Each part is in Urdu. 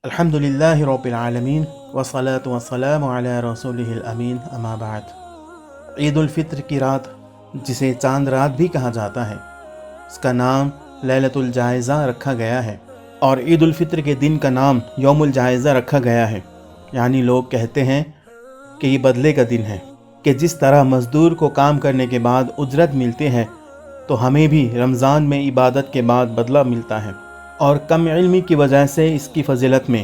الحمدللہ رب العالمین والصلاة والسلام علی رسولہ الامین اما بعد۔ عید الفطر کی رات، جسے چاند رات بھی کہا جاتا ہے، اس کا نام لیلۃ الجائزہ رکھا گیا ہے، اور عید الفطر کے دن کا نام یوم الجائزہ رکھا گیا ہے۔ یعنی لوگ کہتے ہیں کہ یہ بدلے کا دن ہے، کہ جس طرح مزدور کو کام کرنے کے بعد اجرت ملتی ہے، تو ہمیں بھی رمضان میں عبادت کے بعد بدلہ ملتا ہے۔ اور کم علمی کی وجہ سے اس کی فضیلت میں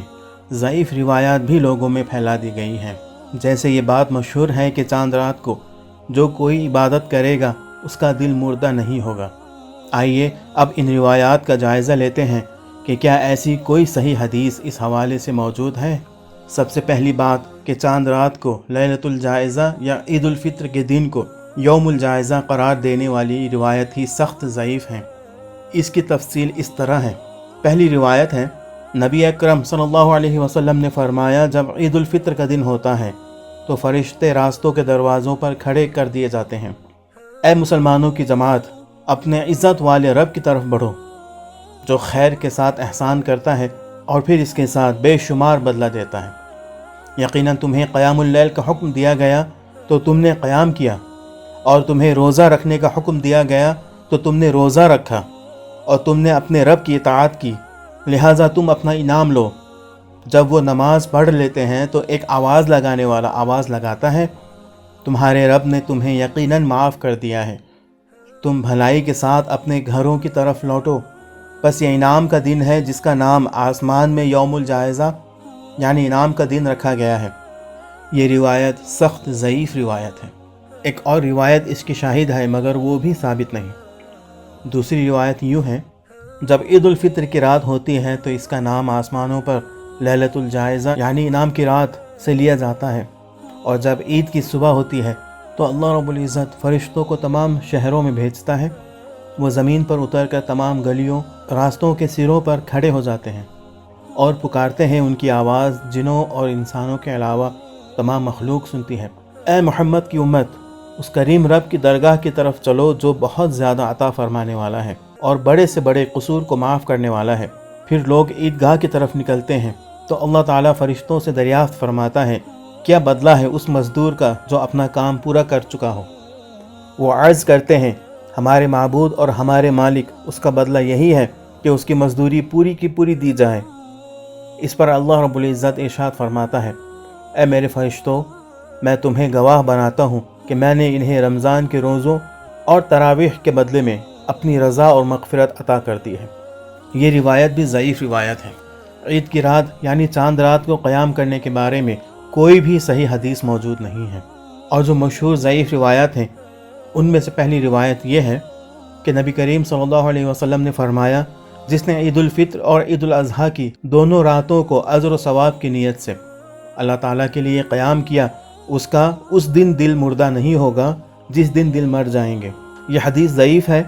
ضعیف روایات بھی لوگوں میں پھیلا دی گئی ہیں۔ جیسے یہ بات مشہور ہے کہ چاند رات کو جو کوئی عبادت کرے گا اس کا دل مردہ نہیں ہوگا۔ آئیے اب ان روایات کا جائزہ لیتے ہیں کہ کیا ایسی کوئی صحیح حدیث اس حوالے سے موجود ہے۔ سب سے پہلی بات کہ چاند رات کو لیلۃ الجائزہ یا عید الفطر کے دن کو یوم الجائزہ قرار دینے والی روایت ہی سخت ضعیف ہے۔ اس کی تفصیل اس طرح ہے۔ پہلی روایت ہے، نبی اکرم صلی اللہ علیہ وسلم نے فرمایا، جب عید الفطر کا دن ہوتا ہے تو فرشتے راستوں کے دروازوں پر کھڑے کر دیے جاتے ہیں، اے مسلمانوں کی جماعت، اپنے عزت والے رب کی طرف بڑھو، جو خیر کے ساتھ احسان کرتا ہے اور پھر اس کے ساتھ بے شمار بدلہ دیتا ہے۔ یقیناً تمہیں قیام اللیل کا حکم دیا گیا تو تم نے قیام کیا، اور تمہیں روزہ رکھنے کا حکم دیا گیا تو تم نے روزہ رکھا، اور تم نے اپنے رب کی اطاعت کی، لہٰذا تم اپنا انعام لو۔ جب وہ نماز پڑھ لیتے ہیں تو ایک آواز لگانے والا آواز لگاتا ہے، تمہارے رب نے تمہیں یقیناً معاف کر دیا ہے، تم بھلائی کے ساتھ اپنے گھروں کی طرف لوٹو۔ بس یہ انعام کا دن ہے جس کا نام آسمان میں یوم الجائزہ یعنی انعام کا دن رکھا گیا ہے۔ یہ روایت سخت ضعیف روایت ہے۔ ایک اور روایت اس کی شاہد ہے مگر وہ بھی ثابت نہیں۔ دوسری روایت یوں ہے، جب عید الفطر کی رات ہوتی ہے تو اس کا نام آسمانوں پر لیلۃ الجائزہ یعنی انعام کی رات سے لیا جاتا ہے، اور جب عید کی صبح ہوتی ہے تو اللہ رب العزت فرشتوں کو تمام شہروں میں بھیجتا ہے۔ وہ زمین پر اتر کر تمام گلیوں، راستوں کے سروں پر کھڑے ہو جاتے ہیں اور پکارتے ہیں۔ ان کی آواز جنوں اور انسانوں کے علاوہ تمام مخلوق سنتی ہے، اے محمد کی امت، اس کریم رب کی درگاہ کی طرف چلو جو بہت زیادہ عطا فرمانے والا ہے اور بڑے سے بڑے قصور کو معاف کرنے والا ہے۔ پھر لوگ عیدگاہ کی طرف نکلتے ہیں تو اللہ تعالیٰ فرشتوں سے دریافت فرماتا ہے، کیا بدلہ ہے اس مزدور کا جو اپنا کام پورا کر چکا ہو؟ وہ عرض کرتے ہیں، ہمارے معبود اور ہمارے مالک، اس کا بدلہ یہی ہے کہ اس کی مزدوری پوری کی پوری دی جائے۔ اس پر اللہ رب العزت ارشاد فرماتا ہے، اے میرے فرشتوں، میں تمہیں گواہ بناتا ہوں کہ میں نے انہیں رمضان کے روزوں اور تراویح کے بدلے میں اپنی رضا اور مغفرت عطا کر دی ہے۔ یہ روایت بھی ضعیف روایت ہے۔ عید کی رات یعنی چاند رات کو قیام کرنے کے بارے میں کوئی بھی صحیح حدیث موجود نہیں ہے، اور جو مشہور ضعیف روایات ہیں ان میں سے پہلی روایت یہ ہے کہ نبی کریم صلی اللہ علیہ وسلم نے فرمایا، جس نے عید الفطر اور عید الاضحیٰ کی دونوں راتوں کو اجر و ثواب کی نیت سے اللہ تعالیٰ کے لیے قیام کیا، اس کا اس دن دل مردہ نہیں ہوگا جس دن دل مر جائیں گے۔ یہ حدیث ضعیف ہے،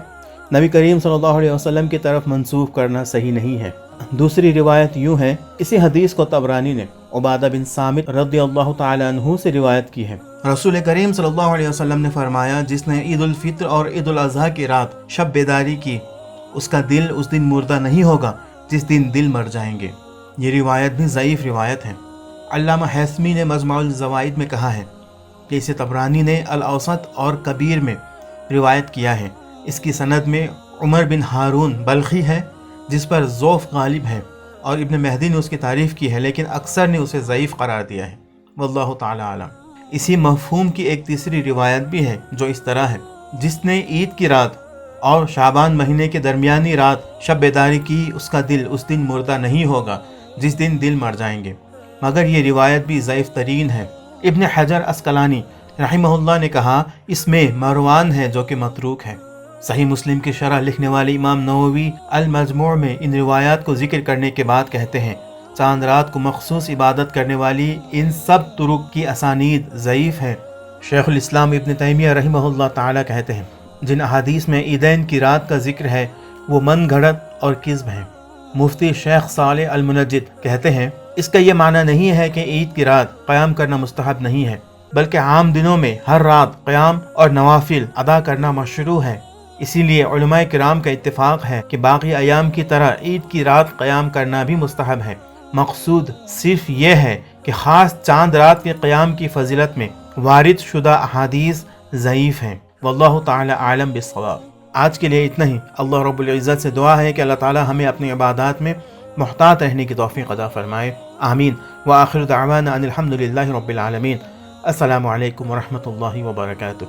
نبی کریم صلی اللہ علیہ وسلم کی طرف منسوخ کرنا صحیح نہیں ہے۔ دوسری روایت یوں ہے، اسی حدیث کو طبرانی نے عبادہ بن صامت رضی اللہ تعالی عنہ سے روایت کی ہے۔ رسول کریم صلی اللہ علیہ وسلم نے فرمایا، جس نے عید الفطر اور عید الاضحیٰ کی رات شب بیداری کی، اس کا دل اس دن مردہ نہیں ہوگا جس دن دل مر جائیں گے۔ یہ روایت بھی ضعیف روایت ہے۔ علامہ حیثمی نے مجمع الزوائد میں کہا ہے کہ اسے طبرانی نے الاوسط اور کبیر میں روایت کیا ہے۔ اس کی سند میں عمر بن ہارون بلخی ہے جس پر ضعف غالب ہے، اور ابن مہدی نے اس کی تعریف کی ہے، لیکن اکثر نے اسے ضعیف قرار دیا ہے، واللہ تعالی عالم۔ اسی مفہوم کی ایک تیسری روایت بھی ہے جو اس طرح ہے، جس نے عید کی رات اور شعبان مہینے کے درمیانی رات شب بیداری کی، اس کا دل اس دن مردہ نہیں ہوگا جس دن دل مر جائیں گے، مگر یہ روایت بھی ضعیف ترین ہے۔ ابن حجر عسقلانی رحمہ اللہ نے کہا، اس میں مروان ہے جو کہ متروک ہے۔ صحیح مسلم کی شرح لکھنے والے امام نووی المجموع میں ان روایات کو ذکر کرنے کے بعد کہتے ہیں، چاند رات کو مخصوص عبادت کرنے والی ان سب طرق کی اسانید ضعیف ہے۔ شیخ الاسلام ابن تیمیہ رحمہ اللہ تعالی کہتے ہیں، جن احادیث میں عیدین کی رات کا ذکر ہے وہ من گھڑت اور کذب ہیں۔ مفتی شیخ صالح المنجد کہتے ہیں، اس کا یہ معنی نہیں ہے کہ عید کی رات قیام کرنا مستحب نہیں ہے، بلکہ عام دنوں میں ہر رات قیام اور نوافل ادا کرنا مشروع ہے۔ اسی لیے علماء کرام کا اتفاق ہے کہ باقی ایام کی طرح عید کی رات قیام کرنا بھی مستحب ہے، مقصود صرف یہ ہے کہ خاص چاند رات کے قیام کی فضیلت میں وارد شدہ احادیث ضعیف ہیں۔ واللہ تعالی عالم بالصواب۔ آج کے لیے اتنا ہی۔ اللہ رب العزت سے دعا ہے کہ اللہ تعالی ہمیں اپنی عبادات میں محتاط رہنے کی توفیق عطا فرمائے، آمین۔ وآخر دعوانا ان الحمد للہ رب العالمین۔ السلام علیکم ورحمۃ اللہ وبرکاتہ۔